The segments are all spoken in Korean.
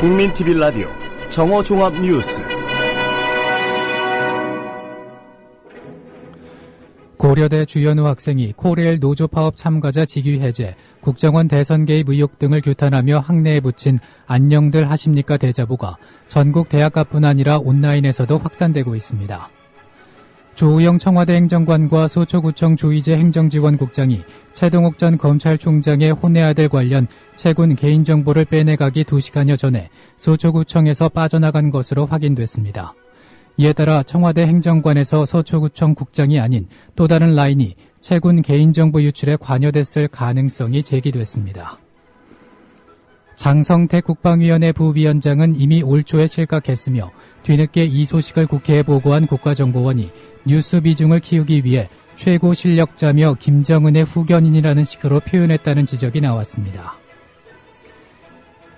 국민TV 라디오 정오종합뉴스. 고려대 주현우 학생이 코레일 노조 파업 참가자 직위 해제, 국정원 대선 개입 의혹 등을 규탄하며 학내에 붙인 안녕들 하십니까 대자보가 전국 대학가뿐 아니라 온라인에서도 확산되고 있습니다. 조우영 청와대 행정관과 소초구청 조희재 행정지원국장이 최동욱 전 검찰총장의 혼외 아들 관련 채군 개인정보를 빼내가기 2시간여 전에 소초구청에서 빠져나간 것으로 확인됐습니다. 이에 따라 청와대 행정관에서 서초구청 국장이 아닌 또 다른 라인이 채군 개인정보 유출에 관여됐을 가능성이 제기됐습니다. 장성택 국방위원회 부위원장은 이미 올 초에 실각했으며 뒤늦게 이 소식을 국회에 보고한 국가정보원이 뉴스 비중을 키우기 위해 최고 실력자며 김정은의 후견인이라는 식으로 표현했다는 지적이 나왔습니다.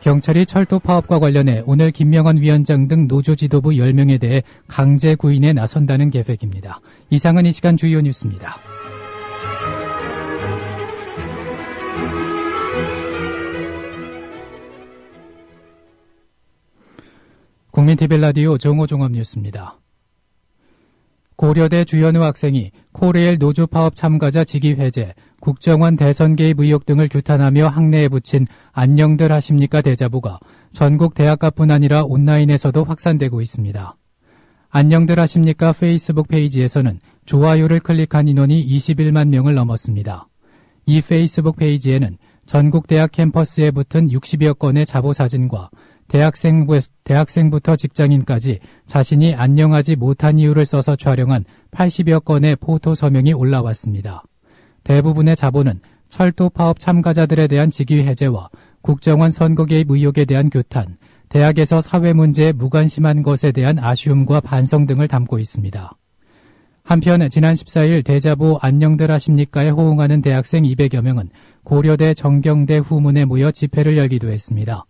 경찰이 철도 파업과 관련해 오늘 김명환 위원장 등 노조 지도부 10명에 대해 강제 구인에 나선다는 계획입니다. 이상은 이 시간 주요 뉴스입니다. 국민TV 라디오 정오종합뉴스입니다. 고려대 주현우 학생이 코레일 노조 파업 참가자 직위 해제, 국정원 대선 개입 의혹 등을 규탄하며 학내에 붙인 안녕들 하십니까 대자보가 전국 대학가뿐 아니라 온라인에서도 확산되고 있습니다. 안녕들 하십니까 페이스북 페이지에서는 좋아요를 클릭한 인원이 21만 명을 넘었습니다. 이 페이스북 페이지에는 전국 대학 캠퍼스에 붙은 60여 건의 자보사진과 대학생부터 직장인까지 자신이 안녕하지 못한 이유를 써서 촬영한 80여 건의 포토 서명이 올라왔습니다. 대부분의 자보는 철도 파업 참가자들에 대한 직위 해제와 국정원 선거 개입 의혹에 대한 규탄, 대학에서 사회 문제에 무관심한 것에 대한 아쉬움과 반성 등을 담고 있습니다. 한편 지난 14일 대자보 안녕들 하십니까에 호응하는 대학생 200여 명은 고려대 정경대 후문에 모여 집회를 열기도 했습니다.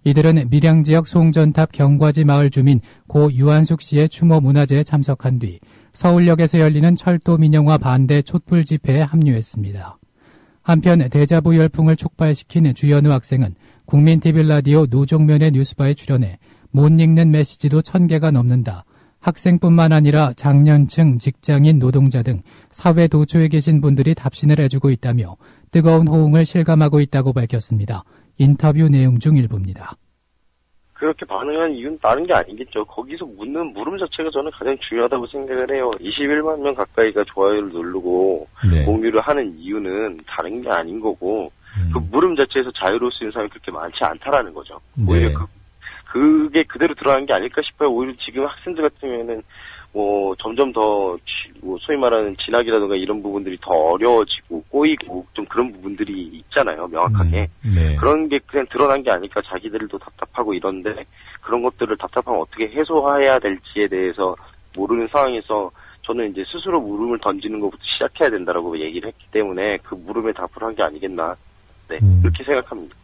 이들은 밀양지역 송전탑 경과지 마을 주민 고 유한숙 씨의 추모 문화제에 참석한 뒤 서울역에서 열리는 철도 민영화 반대 촛불 집회에 합류했습니다. 한편 대자보 열풍을 촉발시킨 주현우 학생은 국민TV 라디오 노종면의 뉴스바에 출연해 못 읽는 메시지도 1000개가 넘는다. 학생뿐만 아니라 장년층, 직장인, 노동자 등 사회 도초에 계신 분들이 답신을 해주고 있다며 뜨거운 호응을 실감하고 있다고 밝혔습니다. 인터뷰 내용 중 일부입니다. 그렇게 반응한 이유는 다른 게 아니겠죠. 거기서 묻는 물음 자체가 저는 가장 중요하다고 생각을 해요. 21만 명 가까이가 좋아요를 누르고 공유를 하는 이유는 다른 게 아닌 거고 그 물음 자체에서 자유로울 수 있는 사람이 그렇게 많지 않다라는 거죠. 오히려 그게 그대로 들어간 게 아닐까 싶어요. 오히려 지금 학생들 같으면은 점점 더 소위 말하는 진학이라든가 이런 부분들이 더 어려워지고 꼬이고 좀 그런 부분들이 있잖아요. 명확하게. 그런 게 그냥 드러난 게 아닐까. 자기들도 답답하고 이런데 그런 것들을 답답하면 어떻게 해소해야 될지에 대해서 모르는 상황에서 저는 이제 스스로 물음을 던지는 것부터 시작해야 된다라고 얘기를 했기 때문에 그 물음에 답을 한 게 아니겠나. 그렇게 생각합니다.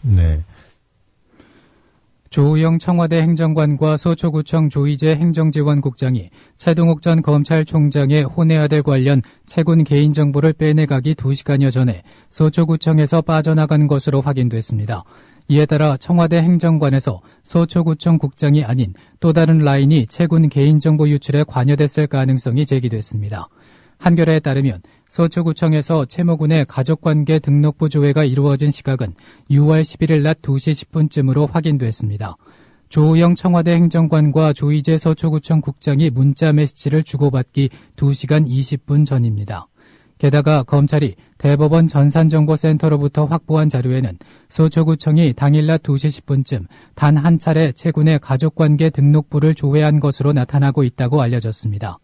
조우영 청와대 행정관과 소초구청 조희재 행정지원국장이 최동욱 전 검찰총장의 혼외 아들 관련 채군 개인정보를 빼내가기 2시간여 전에 소초구청에서 빠져나간 것으로 확인됐습니다. 이에 따라 청와대 행정관에서 소초구청 국장이 아닌 또 다른 라인이 채군 개인정보 유출에 관여됐을 가능성이 제기됐습니다. 한겨레에 따르면 서초구청에서 채모군의 가족관계 등록부 조회가 이루어진 시각은 6월 11일 낮 2시 10분쯤으로 확인됐습니다. 조우영 청와대 행정관과 조희재 서초구청 국장이 문자 메시지를 주고받기 2시간 20분 전입니다. 게다가 검찰이 대법원 전산정보센터로부터 확보한 자료에는 서초구청이 당일 낮 2시 10분쯤 단 한 차례 채군의 가족관계 등록부를 조회한 것으로 나타나고 있다고 알려졌습니다.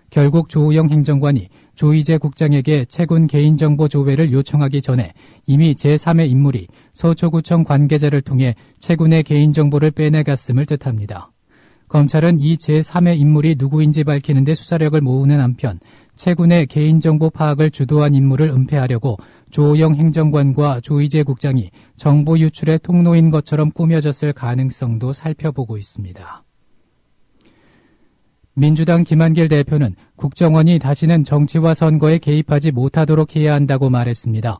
결국 조우영 행정관이 조희재 국장에게 채군 개인정보 조회를 요청하기 전에 이미 제3의 인물이 서초구청 관계자를 통해 채군의 개인정보를 빼내갔음을 뜻합니다. 검찰은 이 제3의 인물이 누구인지 밝히는 데 수사력을 모으는 한편 채군의 개인정보 파악을 주도한 인물을 은폐하려고 조우영 행정관과 조희재 국장이 정보 유출의 통로인 것처럼 꾸며졌을 가능성도 살펴보고 있습니다. 민주당 김한길 대표는 국정원이 다시는 정치와 선거에 개입하지 못하도록 해야 한다고 말했습니다.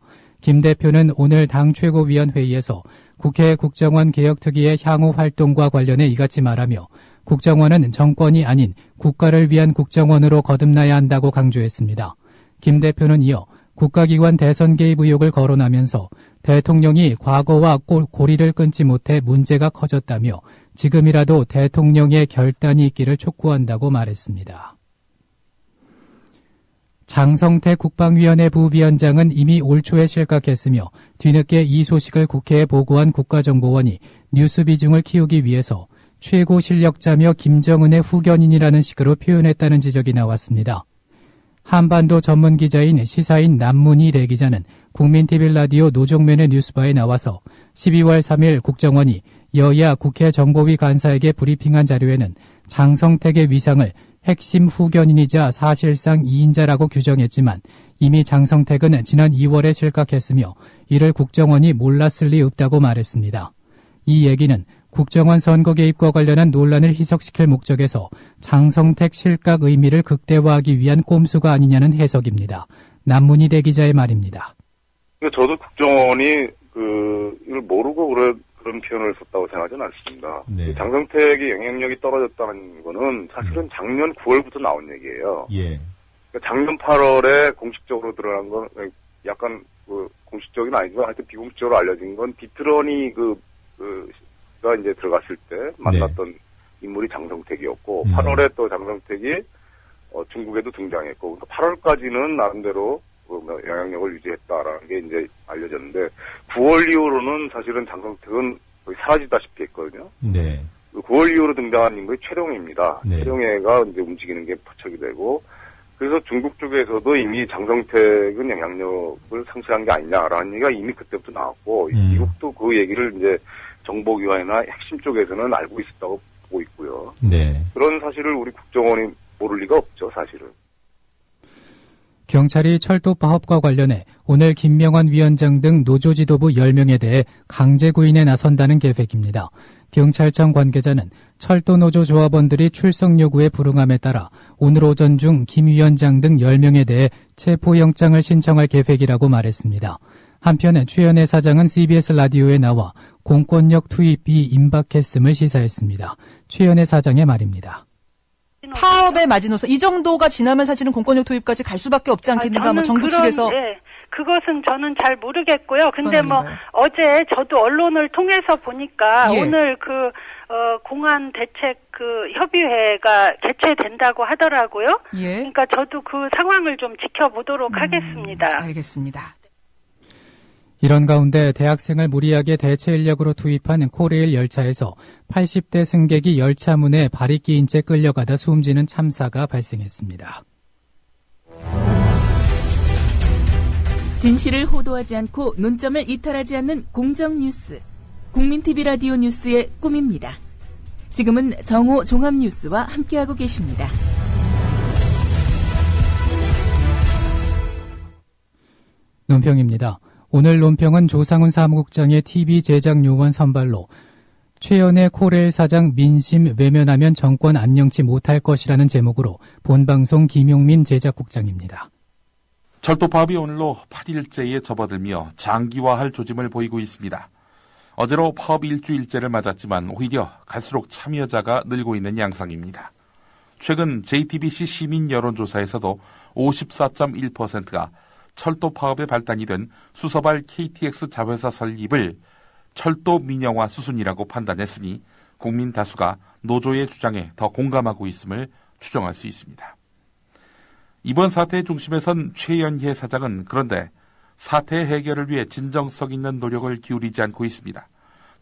김 대표는 오늘 당 최고위원회의에서 국회 국정원 개혁특위의 향후 활동과 관련해 이같이 말하며 국정원은 정권이 아닌 국가를 위한 국정원으로 거듭나야 한다고 강조했습니다. 김 대표는 이어 국가기관 대선 개입 의혹을 거론하면서 대통령이 과거와 고리를 끊지 못해 문제가 커졌다며 지금이라도 대통령의 결단이 있기를 촉구한다고 말했습니다. 장성택 국방위원회 부위원장은 이미 올 초에 실각했으며 뒤늦게 이 소식을 국회에 보고한 국가정보원이 뉴스 비중을 키우기 위해서 최고 실력자며 김정은의 후견인이라는 식으로 표현했다는 지적이 나왔습니다. 한반도 전문 기자인 시사인 남문희 대 기자는 국민TV 라디오 노종면의 뉴스바에 나와서 12월 3일 국정원이 여야 국회 정보위 간사에게 브리핑한 자료에는 장성택의 위상을 핵심 후견인이자 사실상 2인자라고 규정했지만 이미 장성택은 지난 2월에 실각했으며 이를 국정원이 몰랐을 리 없다고 말했습니다. 이 얘기는 국정원 선거 개입과 관련한 논란을 희석시킬 목적에서 장성택 실각 의미를 극대화하기 위한 꼼수가 아니냐는 해석입니다. 남문희 대 기자의 말입니다. 저도 국정원이 이걸 모르고 그런 표현을 썼다고 생각하지는 않습니다. 네. 장성택의 영향력이 떨어졌다는 거는 사실은 작년 9월부터 나온 얘기예요. 예. 작년 8월에 공식적으로 드러난 건 약간 공식적인 아니지만 하여튼 비공식적으로 알려진 건 비트러니가 이제 들어갔을 때 만났던 인물이 장성택이었고 8월에 또 장성택이 중국에도 등장했고 8월까지는 나름대로 영향력을 유지했다라는 게 이제 알려졌는데 9월 이후로는 사실은 장성택은 거의 사라지다시피 했거든요. 네. 9월 이후로 등장한 인물이 최룡해입니다. 네. 최룡해가 이제 움직이는 게 포착이 되고 그래서 중국 쪽에서도 이미 장성택은 영향력을 상실한 게 아니냐라는 얘기가 이미 그때부터 나왔고 미국도 그 얘기를 이제 정보기관이나 핵심 쪽에서는 알고 있었다고 보고 있고요. 네. 그런 사실을 우리 국정원이 모를 리가 없죠, 사실은. 경찰이 철도 파업과 관련해 오늘 김명환 위원장 등 노조 지도부 10명에 대해 강제 구인에 나선다는 계획입니다. 경찰청 관계자는 철도 노조 조합원들이 출석 요구에 불응함에 따라 오늘 오전 중 김 위원장 등 10명에 대해 체포영장을 신청할 계획이라고 말했습니다. 한편 최연애 사장은 CBS 라디오에 나와 공권력 투입이 임박했음을 시사했습니다. 최연애 사장의 말입니다. 파업의 마지노선 이 정도가 지나면 사실은 공권력 투입까지 갈 수밖에 없지 않겠는가? 정부 측에서. 네, 그것은 저는 잘 모르겠고요. 근데 어제 저도 언론을 통해서 보니까 오늘 공안 대책 협의회가 개최된다고 하더라고요. 그러니까 저도 그 상황을 좀 지켜보도록 하겠습니다. 알겠습니다. 이런 가운데 대학생을 무리하게 대체 인력으로 투입한 코레일 열차에서 80대 승객이 열차 문에 발이 끼인 채 끌려가다 숨지는 참사가 발생했습니다. 진실을 호도하지 않고 논점을 이탈하지 않는 공정뉴스. 국민TV 라디오 뉴스의 꿈입니다. 지금은 정오 종합뉴스와 함께하고 계십니다. 논평입니다. 오늘 논평은 조상훈 사무국장의 TV 제작 요원 선발로 최연애 코레일 사장 민심 외면하면 정권 안녕치 못할 것이라는 제목으로 본방송 김용민 제작국장입니다. 철도 파업이 오늘로 8일째에 접어들며 장기화할 조짐을 보이고 있습니다. 어제로 파업 일주일째를 맞았지만 오히려 갈수록 참여자가 늘고 있는 양상입니다. 최근 JTBC 시민 여론조사에서도 54.1%가 철도 파업의 발단이 된 수서발 KTX 자회사 설립을 철도 민영화 수순이라고 판단했으니 국민 다수가 노조의 주장에 더 공감하고 있음을 추정할 수 있습니다. 이번 사태의 중심에 선 최연혜 사장은 그런데 사태 해결을 위해 진정성 있는 노력을 기울이지 않고 있습니다.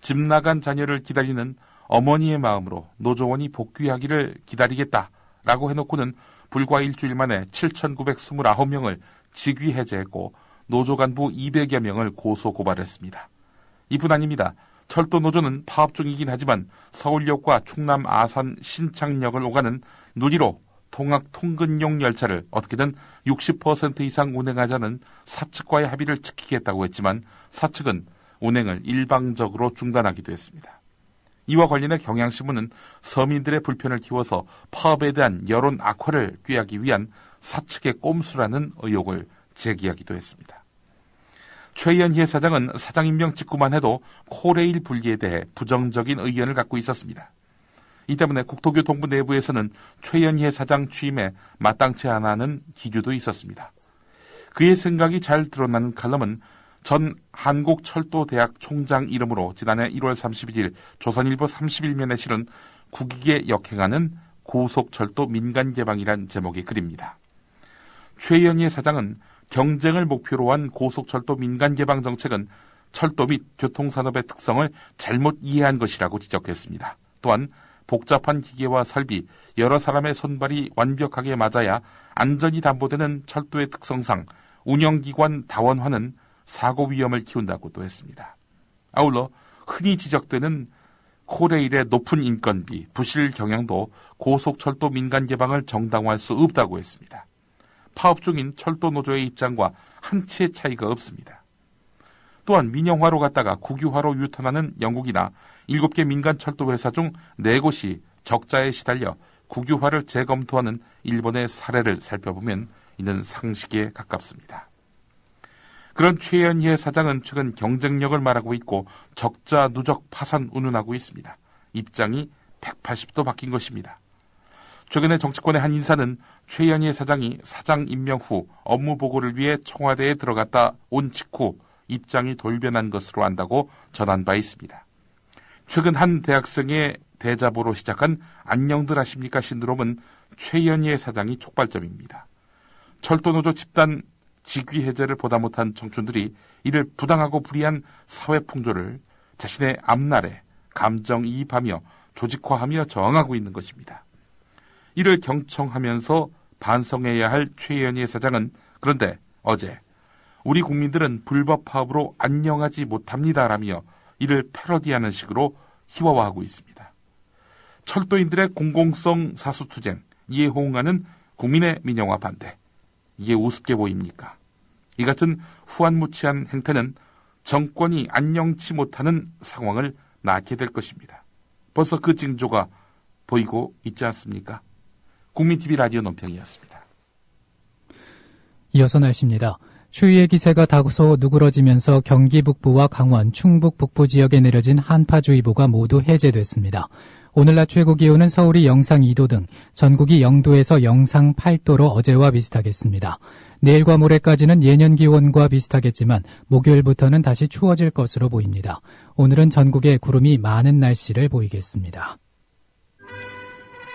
집 나간 자녀를 기다리는 어머니의 마음으로 노조원이 복귀하기를 기다리겠다라고 해놓고는 불과 일주일 만에 7,929명을 직위 해제했고 노조 간부 200여 명을 고소 고발했습니다. 이뿐 아닙니다. 철도 노조는 파업 중이긴 하지만 서울역과 충남 아산 신창역을 오가는 누리로 통학 통근용 열차를 어떻게든 60% 이상 운행하자는 사측과의 합의를 지키겠다고 했지만 사측은 운행을 일방적으로 중단하기도 했습니다. 이와 관련해 경향신문은 서민들의 불편을 키워서 파업에 대한 여론 악화를 꾀하기 위한 사측의 꼼수라는 의혹을 제기하기도 했습니다. 최연희 사장은 사장 임명 직후만 해도 코레일 분리에 대해 부정적인 의견을 갖고 있었습니다. 이 때문에 국토교통부 내부에서는 최연희 사장 취임에 마땅치 않아하는 기류도 있었습니다. 그의 생각이 잘 드러나는 칼럼은 전 한국철도대학 총장 이름으로 지난해 1월 31일 조선일보 31면에 실은 국익에 역행하는 고속철도 민간개방이란 제목의 글입니다. 최연희 사장은 경쟁을 목표로 한 고속철도 민간개방 정책은 철도 및 교통산업의 특성을 잘못 이해한 것이라고 지적했습니다. 또한 복잡한 기계와 설비, 여러 사람의 손발이 완벽하게 맞아야 안전이 담보되는 철도의 특성상 운영기관 다원화는 사고 위험을 키운다고도 했습니다. 아울러 흔히 지적되는 코레일의 높은 인건비, 부실 경영도 고속철도 민간 개방을 정당화할 수 없다고 했습니다. 파업 중인 철도 노조의 입장과 한 치의 차이가 없습니다. 또한 민영화로 갔다가 국유화로 유턴하는 영국이나 7개 민간 철도 회사 중 4곳이 적자에 시달려 국유화를 재검토하는 일본의 사례를 살펴보면 이는 상식에 가깝습니다. 그런 최연희 사장은 최근 경쟁력을 말하고 있고 적자 누적 파산 운운하고 있습니다. 입장이 180도 바뀐 것입니다. 최근에 정치권의 한 인사는 최연희 사장이 사장 임명 후 업무 보고를 위해 청와대에 들어갔다 온 직후 입장이 돌변한 것으로 안다고 전한 바 있습니다. 최근 한 대학생의 대자보로 시작한 안녕들 하십니까 신드롬은 최연희 사장이 촉발점입니다. 철도노조 집단 직위 해제를 보다 못한 청춘들이 이를 부당하고 불이한 사회 풍조를 자신의 앞날에 감정이입하며 조직화하며 저항하고 있는 것입니다. 이를 경청하면서 반성해야 할 최연희 사장은 그런데 어제 우리 국민들은 불법 파업으로 안녕하지 못합니다라며 이를 패러디하는 식으로 희화화하고 있습니다. 철도인들의 공공성 사수투쟁, 이에 호응하는 국민의 민영화 반대. 이게 우습게 보입니까? 이 같은 후안무치한 행태는 정권이 안녕치 못하는 상황을 낳게 될 것입니다. 벌써 그 징조가 보이고 있지 않습니까? 국민TV 라디오 논평이었습니다. 이어서 날씨입니다. 추위의 기세가 다소 누그러지면서 경기 북부와 강원, 충북 북부 지역에 내려진 한파주의보가 모두 해제됐습니다. 오늘 낮 최고 기온은 서울이 영상 2도 등 전국이 0도에서 영상 8도로 어제와 비슷하겠습니다. 내일과 모레까지는 예년 기온과 비슷하겠지만 목요일부터는 다시 추워질 것으로 보입니다. 오늘은 전국에 구름이 많은 날씨를 보이겠습니다.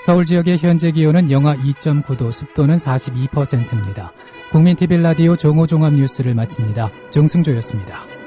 서울 지역의 현재 기온은 영하 2.9도, 습도는 42%입니다. 국민TV 라디오 정오종합 뉴스를 마칩니다. 정승조였습니다.